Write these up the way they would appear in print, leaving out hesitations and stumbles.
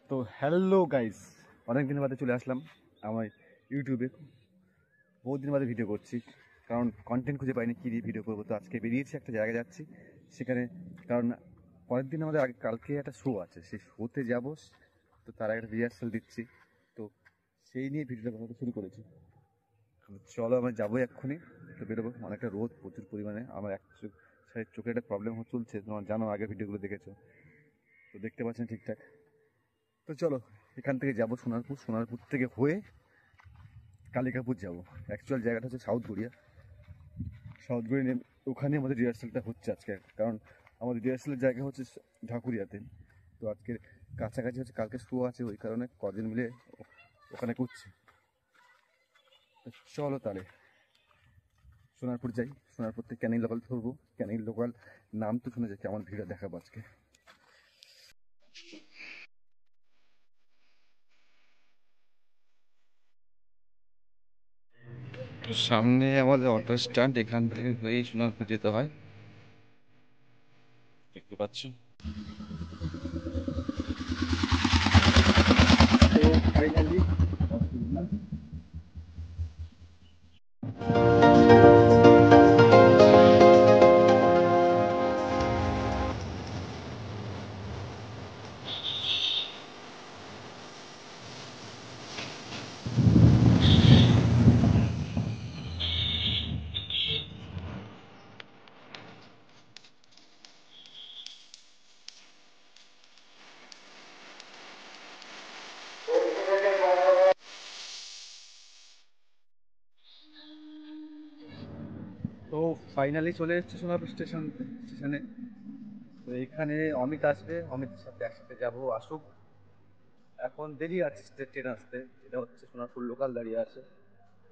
তো hello guys, অনেকদিন বাদে চলে আসলাম আমার ইউটিউবে। বহুত দিন বাদে ভিডিও করছি, কারণ কন্টেন্ট খুঁজে পাইনি কী দিয়ে ভিডিও করবো। তো আজকে বেরিয়েছি, একটা জায়গায় যাচ্ছি সেখানে, কারণ পরের দিন আমাদের কালকে একটা শো আছে, সেই শোতে যাব। তো তার একটা রিহার্সাল দিচ্ছি, তো সেই নিয়ে ভিডিওটা বানাতে শুরু করেছি। চলো আমরা যাবো এক্ষুনি, তো বেরোবো। অনেকটা রোদ প্রচুর পরিমাণে, আমার এক চোখে একটা প্রবলেম চলছে, তোমার জানো, আগের ভিডিওগুলো দেখেছো তো, দেখতে পাচ্ছেন ঠিকঠাক। তো চলো এখান থেকে যাবো সোনারপুর, সোনারপুর থেকে হয়ে কালিকাপুর যাবো। অ্যাকচুয়াল জায়গাটা হচ্ছে সাউথ গড়িয়া। সাউথ গড়িয়া ওখানে আমাদের রিহার্সালটা হচ্ছে আজকে, কারণ আমাদের রিহার্সালের জায়গা হচ্ছে ঢাকুরিয়াতে। তো আজকে কাছাকাছি হচ্ছে, কালকে শো আছে, ওই কারণে কদিন মিলে ওখানে করছি। চলো তাহলে সোনারপুর যাই, সোনারপুর থেকে ক্যানিং লোকাল ধরবো। ক্যানিং লোকাল নাম তো শুনে যায়, কেমন ভিড় দেখাবো আজকে। সামনে আমাদের অটো স্ট্যান্ড, এখান থেকে হয়েই সোনারপুর যেতে হয়, দেখতে পাচ্ছ। তো ফাইনালি চলে এসেছে সোনারপুর স্টেশনে। তো এখানে অমিত আসবে, অমিতের সাথে একসাথে যাবো, আসুক। এখন দেরি আছে ট্রেন আসতে, এটা হচ্ছে সোনারপুর লোকাল দাঁড়িয়ে আছে,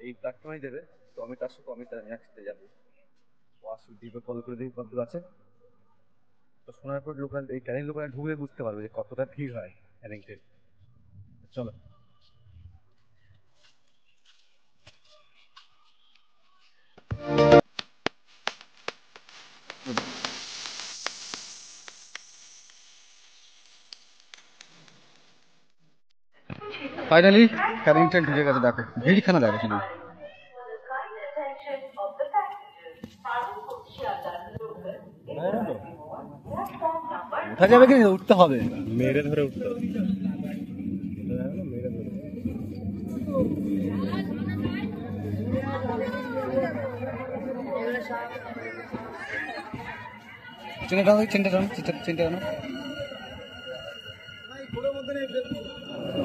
এই প্ল্যাটফর্মেই দেবে। তো অমিত আসুক, অমিত আর আমি একসাথে যাবো। ও আসুক, দ্বীপে কল করে দেখি কত আছে। তো সোনারপুর লোকাল, এই ক্যানিং লোকালে ঢুকে বুঝতে পারবে যে কতটা ভিড় হয় ক্যানিং ট্রেন। চলো ফাইনালি ক্যানিং ট্রেন ঢুকে গেছে, দেখো ভিড়খানা, দেখো শুধু। উঠা যাবে কি, উঠতে হবে, মেরে ধরে উঠতে হবে।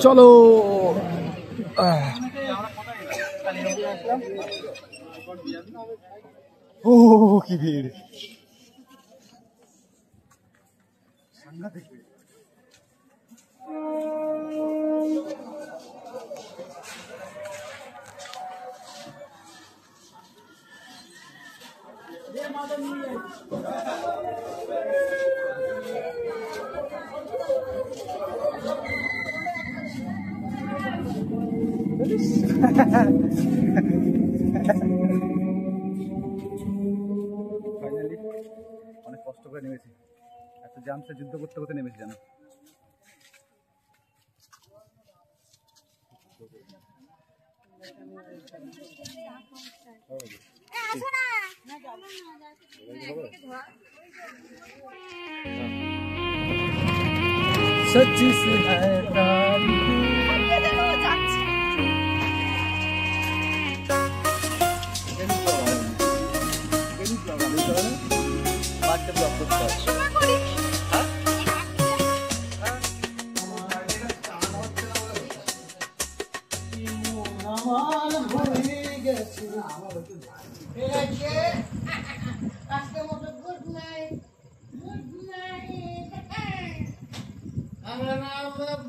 চলো ও কি ভিড়, সাংঘাতিক ভিড়। ফাইনালি অনেক কষ্ট করে নেমেছি, এত জামসে যুদ্ধ করতে করতে নেমেছি জানো। सच्ची सी है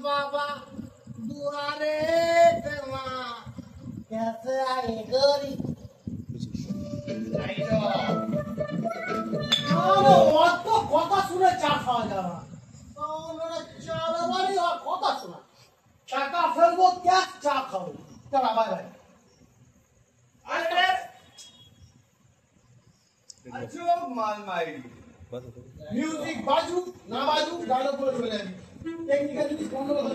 बाबा दुआरे कैसे आए गरी অত কথা শুনে চা খাওয়া যাবে, চালাবারই কথা শোনা, টাকা ফেলবো ক্যাশ চা খাবো। চলা বাই বাই। মাল মারি মিউজিক বাজু না বাজু ডায়লগ বলে চলে যাবি, টেকনিক্যাল জিনিস বন্ধ করে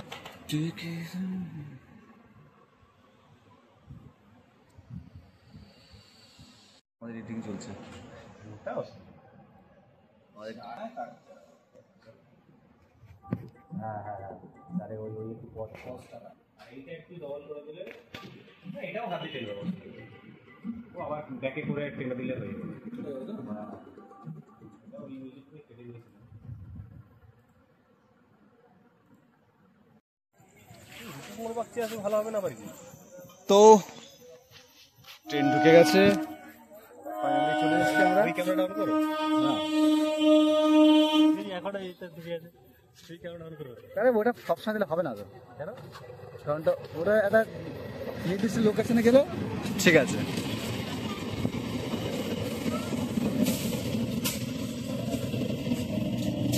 আমাদের এডিটিং চলছে। হ্যাঁ হ্যাঁ হ্যাঁ, তাহলে ওই ওই একটু এইটা একটু ডবল করে দিলে, না এটাও হাতে চলে যাবে, ও আবার ব্যাকে করে টেনে দিলে হয়ে যাবে। ওই মিউজিক থেকে কেটে দিয়েছিলাম। মোর বাচ্চা আছে ভালো হবে না আবার কি। তো ট্রেন ঢুকে গেছে, ফাইনালি চলে এসেছি আমরা। ওই ক্যামেরাটা অন করো না এখন এইটা ঢুকে আছে, সেই ক্যামেরাটা অন করো। আরে ওটা সবসময় দিলে হবে না তো, কেন? কারণ ওটা একটা নির্দিষ্ট লোকেশনে গেলে ঠিক আছে।